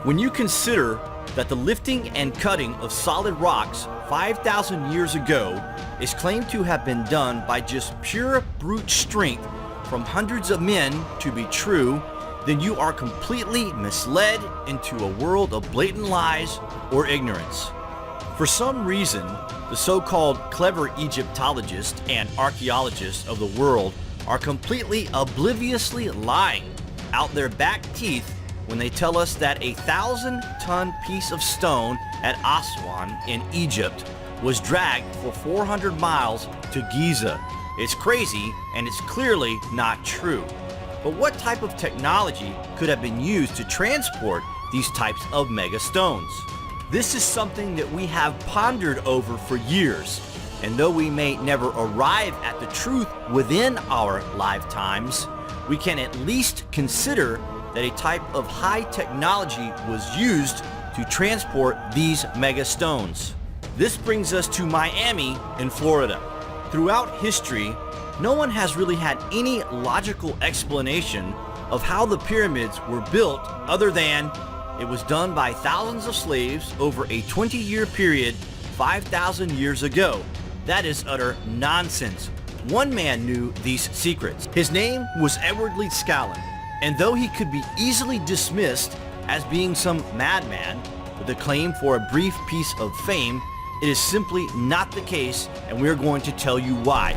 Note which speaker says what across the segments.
Speaker 1: When you consider that the lifting and cutting of solid rocks 5,000 years ago is claimed to have been done by just pure brute strength from hundreds of men to be true, then you are completely misled into a world of blatant lies or ignorance. For some reason, the so-called clever Egyptologists and archaeologists of the world are completely obliviously lying out their back teeth when they tell us that a 1,000-ton piece of stone at Aswan in Egypt was dragged for 400 miles to Giza. It's crazy, and it's clearly not true. But what type of technology could have been used to transport these types of mega stones? This is something that we have pondered over for years, and though we may never arrive at the truth within our lifetimes, we can at least consider that a type of high technology was used to transport these mega stones. This brings us to Miami in Florida. Throughout history, no one has really had any logical explanation of how the pyramids were built other than it was done by thousands of slaves over a 20-year period 5,000 years ago. That is utter nonsense. One man knew these secrets. His name was Edward Leedskalnin, and though he could be easily dismissed as being some madman with a claim for a brief piece of fame, it is simply not the case, and we're going to tell you why.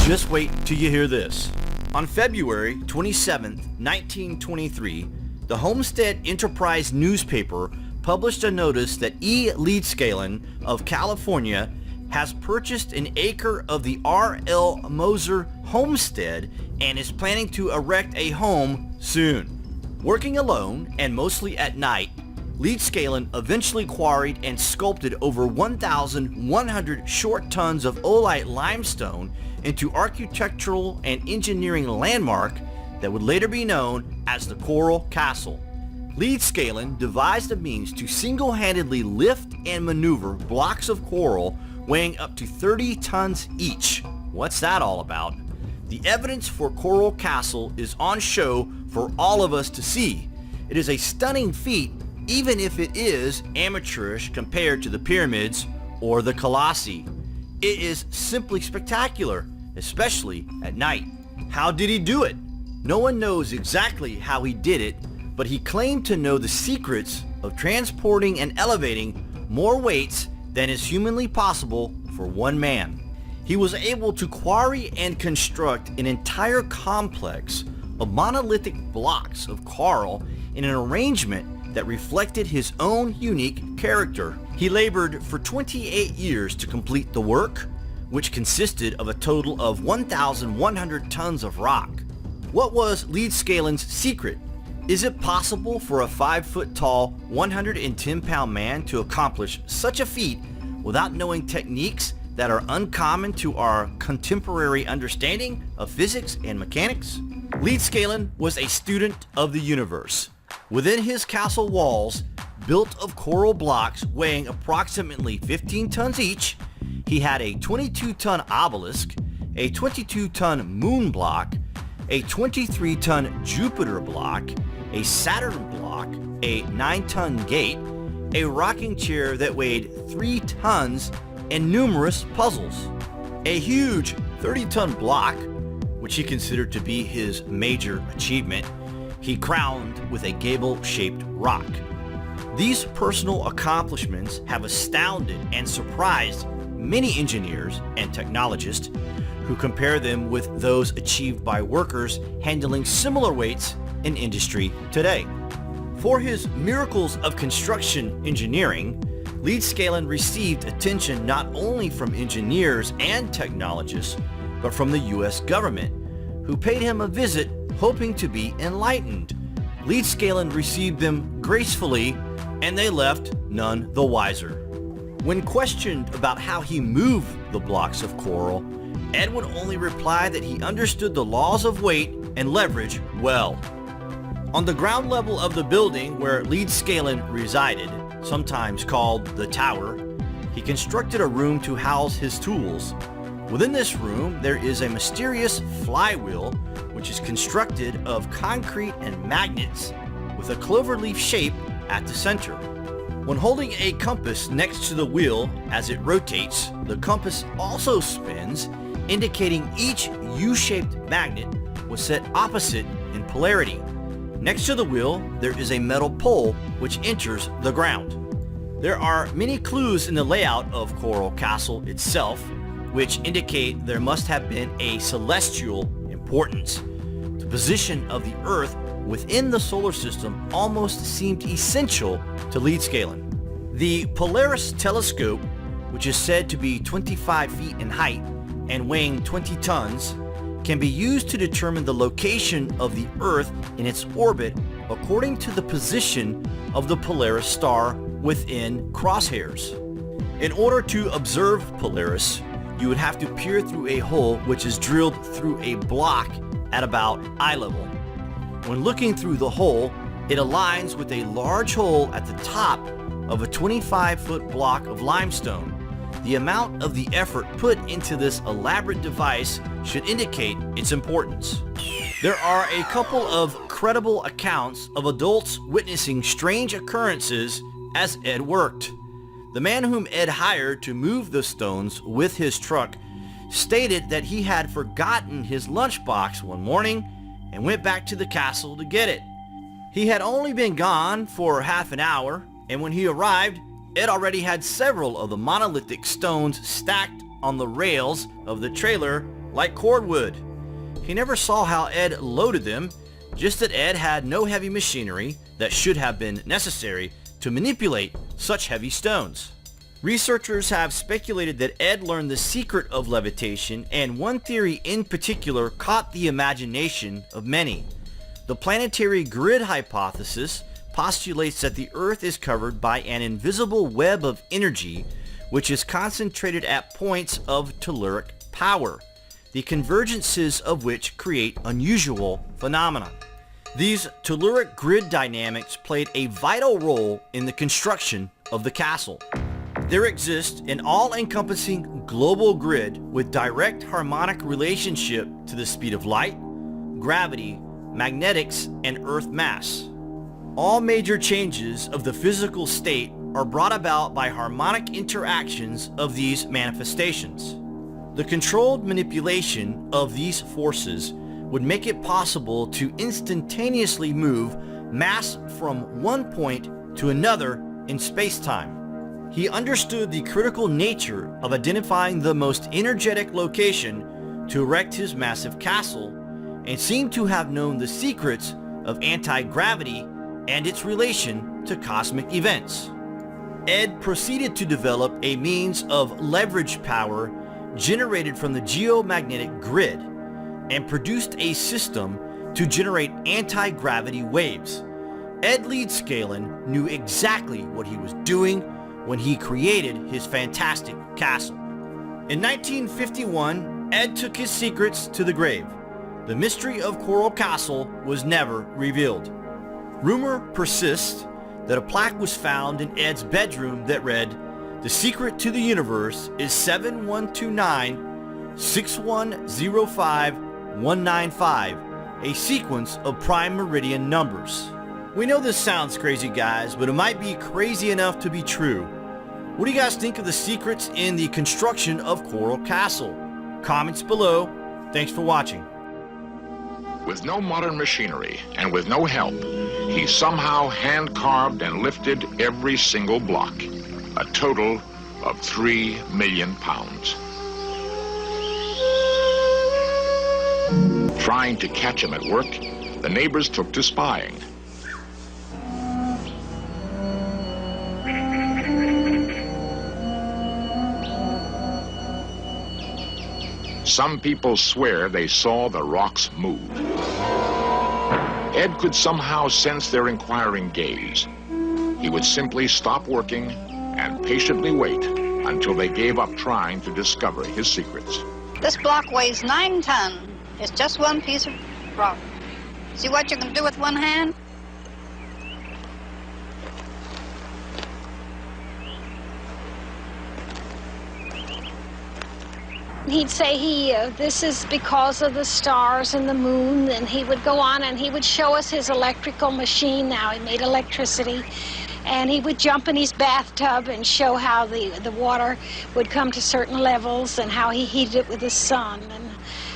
Speaker 1: Just wait till you hear this. On February 27, 1923, the Homestead Enterprise newspaper published a notice that E. Leedskalnin of California has purchased an acre of the R.L. Moser homestead and is planning to erect a home soon. Working alone and mostly at night, Leedskalnin eventually quarried and sculpted over 1,100 short tons of oolite limestone into architectural and engineering landmark that would later be known as the Coral Castle. Leedskalnin devised a means to single-handedly lift and maneuver blocks of coral weighing up to 30 tons each. What's that all about? The evidence for Coral Castle is on show for all of us to see. It is a stunning feat, even if it is amateurish compared to the pyramids or the Colossi. It is simply spectacular, especially at night. How did he do it? No one knows exactly how he did it, but he claimed to know the secrets of transporting and elevating more weights than is humanly possible for one man. He was able to quarry and construct an entire complex of monolithic blocks of coral in an arrangement that reflected his own unique character. He labored for 28 years to complete the work, which consisted of a total of 1,100 tons of rock. What was Leedskalnin's secret? Is it possible for a 5-foot-tall, 110-pound man to accomplish such a feat without knowing techniques that are uncommon to our contemporary understanding of physics and mechanics? Leedskalnin was a student of the universe. Within his castle walls, built of coral blocks weighing approximately 15 tons each, he had a 22-ton obelisk, a 22-ton moon block, a 23-ton Jupiter block, a Saturn block, a 9-ton gate, a rocking chair that weighed 3 tons, and numerous puzzles. A huge 30-ton block, which he considered to be his major achievement, he crowned with a gable-shaped rock. These personal accomplishments have astounded and surprised many engineers and technologists who compare them with those achieved by workers handling similar weights in industry today. For his miracles of construction engineering, Leedskalnin received attention not only from engineers and technologists, but from the U.S. government, who paid him a visit hoping to be enlightened. Leedskalnin received them gracefully, and they left none the wiser. When questioned about how he moved the blocks of coral, Ed would only reply that he understood the laws of weight and leverage well. On the ground level of the building where Leedskalnin resided, sometimes called the Tower, he constructed a room to house his tools. Within this room, there is a mysterious flywheel which is constructed of concrete and magnets with a cloverleaf shape at the center. When holding a compass next to the wheel as it rotates, the compass also spins, indicating each U-shaped magnet was set opposite in polarity. Next to the wheel, there is a metal pole which enters the ground. There are many clues in the layout of Coral Castle itself, which indicate there must have been a celestial importance. The position of the Earth within the solar system almost seemed essential to lead scaling. The Polaris telescope, which is said to be 25 feet in height and weighing 20 tons, can be used to determine the location of the Earth in its orbit according to the position of the Polaris star within crosshairs. In order to observe Polaris, you would have to peer through a hole which is drilled through a block at about eye level. When looking through the hole, it aligns with a large hole at the top of a 25-foot block of limestone. The amount of the effort put into this elaborate device should indicate its importance. There are a couple of credible accounts of adults witnessing strange occurrences as Ed worked. The man whom Ed hired to move the stones with his truck stated that he had forgotten his lunchbox one morning and went back to the castle to get it. He had only been gone for half an hour, and when he arrived, Ed already had several of the monolithic stones stacked on the rails of the trailer like cordwood. He never saw how Ed loaded them, just that Ed had no heavy machinery that should have been necessary to manipulate such heavy stones. Researchers have speculated that Ed learned the secret of levitation, and one theory in particular caught the imagination of many. The planetary grid hypothesis postulates that the Earth is covered by an invisible web of energy which is concentrated at points of telluric power, the convergences of which create unusual phenomena. These telluric grid dynamics played a vital role in the construction of the castle. There exists an all-encompassing global grid with direct harmonic relationship to the speed of light, gravity, magnetics, and Earth mass. All major changes of the physical state are brought about by harmonic interactions of these manifestations. The controlled manipulation of these forces would make it possible to instantaneously move mass from one point to another in space-time. He understood the critical nature of identifying the most energetic location to erect his massive castle, and seemed to have known the secrets of anti-gravity and its relation to cosmic events. Ed proceeded to develop a means of leverage power generated from the geomagnetic grid, and produced a system to generate anti-gravity waves. Ed Leedscalen knew exactly what he was doing when he created his fantastic castle. In 1951, Ed took his secrets to the grave. The mystery of Coral Castle was never revealed. Rumor persists that a plaque was found in Ed's bedroom that read, "The secret to the universe is 7129-6105-195, a sequence of prime meridian numbers." We know this sounds crazy, guys, but it might be crazy enough to be true. What do you guys think of the secrets in the construction of Coral Castle? Comments below. Thanks for watching.
Speaker 2: With no modern machinery and with no help, he somehow hand-carved and lifted every single block, a total of 3 million pounds. Trying to catch him at work, the neighbors took to spying. Some people swear they saw the rocks move. Ed could somehow sense their inquiring gaze. He would simply stop working and patiently wait until they gave up trying to discover his secrets.
Speaker 3: This block weighs 9 tons. It's just one piece of rock. See what you can do with one hand?
Speaker 4: He'd say this is because of the stars and the moon, and he would go on and he would show us his electrical machine. Now he made electricity, and he would jump in his bathtub and show how the water would come to certain levels and how he heated it with the sun. And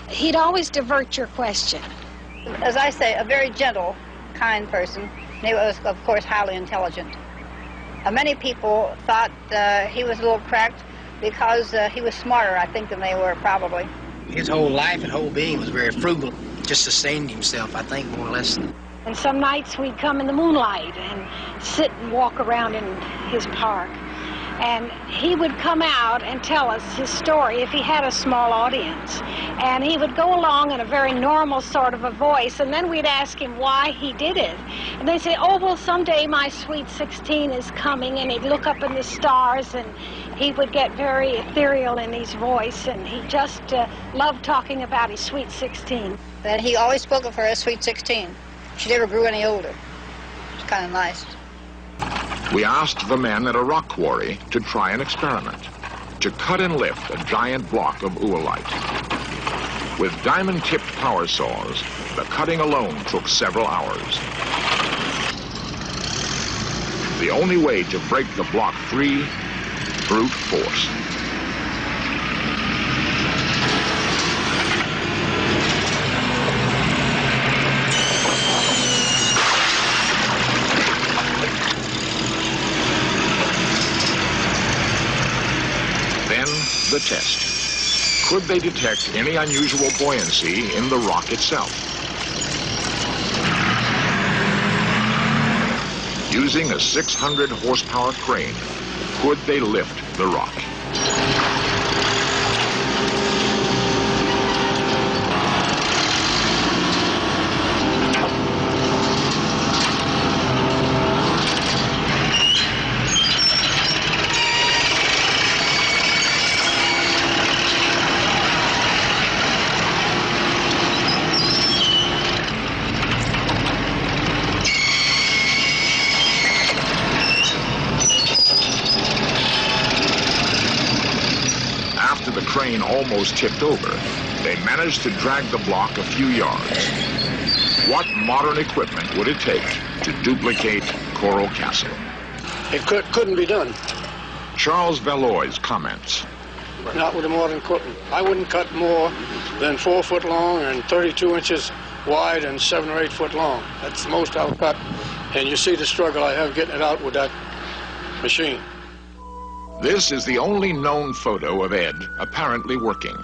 Speaker 4: he'd always divert your question.
Speaker 3: As I say, a very gentle, kind person. He was, of course, highly intelligent. Many people thought he was a little cracked because he was smarter, I think, than they were, probably.
Speaker 5: His whole life and whole being was very frugal. Just sustained himself, I think, more or less.
Speaker 4: And some nights we'd come in the moonlight and sit and walk around in his park. And he would come out and tell us his story if he had a small audience. And he would go along in a very normal sort of a voice, and then we'd ask him why he did it. And they'd say, oh, well, someday my sweet 16 is coming, and he'd look up in the stars, and he would get very ethereal in his voice, and he just loved talking about his sweet 16.
Speaker 3: And he always spoke of her as sweet 16. She never grew any older. It's kind of nice.
Speaker 2: We asked the men at a rock quarry to try an experiment, to cut and lift a giant block of oolite. With diamond-tipped power saws, the cutting alone took several hours. The only way to break the block free, brute force. The test. Could they detect any unusual buoyancy in the rock itself? Using a 600 horsepower crane, could they lift the rock? Crane almost tipped over, they managed to drag the block a few yards. What modern equipment would it take to duplicate Coral Castle?
Speaker 6: It couldn't be done.
Speaker 2: Charles Valois comments.
Speaker 6: Not with the modern equipment. I wouldn't cut more than 4 foot long and 32 inches wide and 7 or 8 foot long. That's the most I'll cut. And you see the struggle I have getting it out with that machine.
Speaker 2: This is the only known photo of Ed apparently working.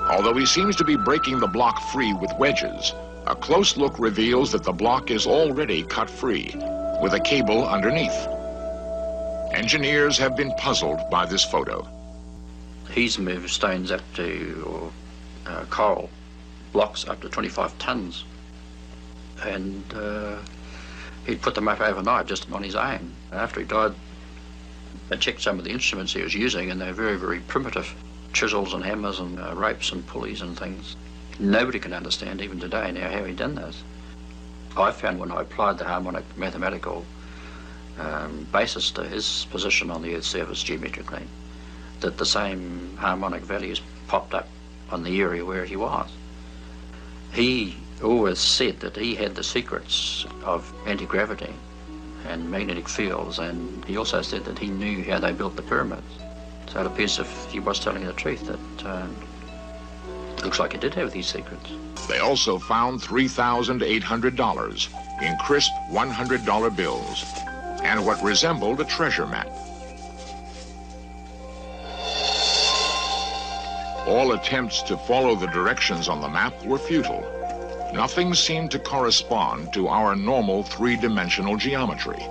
Speaker 2: Although he seems to be breaking the block free with wedges, a close look reveals that the block is already cut free, with a cable underneath. Engineers have been puzzled by this photo.
Speaker 7: He's moved stones up to, or coral blocks up to 25 tons. And he'd put them up overnight just on his own. After he died, I checked some of the instruments he was using, and they're very, very primitive. Chisels and hammers and ropes and pulleys and things. Nobody can understand even today now how he done this. I found when I applied the harmonic mathematical basis to his position on the Earth's surface geometrically, that the same harmonic values popped up on the area where he was. He always said that he had the secrets of anti-gravity and magnetic fields, and he also said that he knew how they built the pyramids. So it appears if he was telling the truth that it looks like he did have these secrets.
Speaker 2: They also found $3,800 in crisp $100 bills and what resembled a treasure map. All attempts to follow the directions on the map were futile. Nothing seemed to correspond to our normal three-dimensional geometry.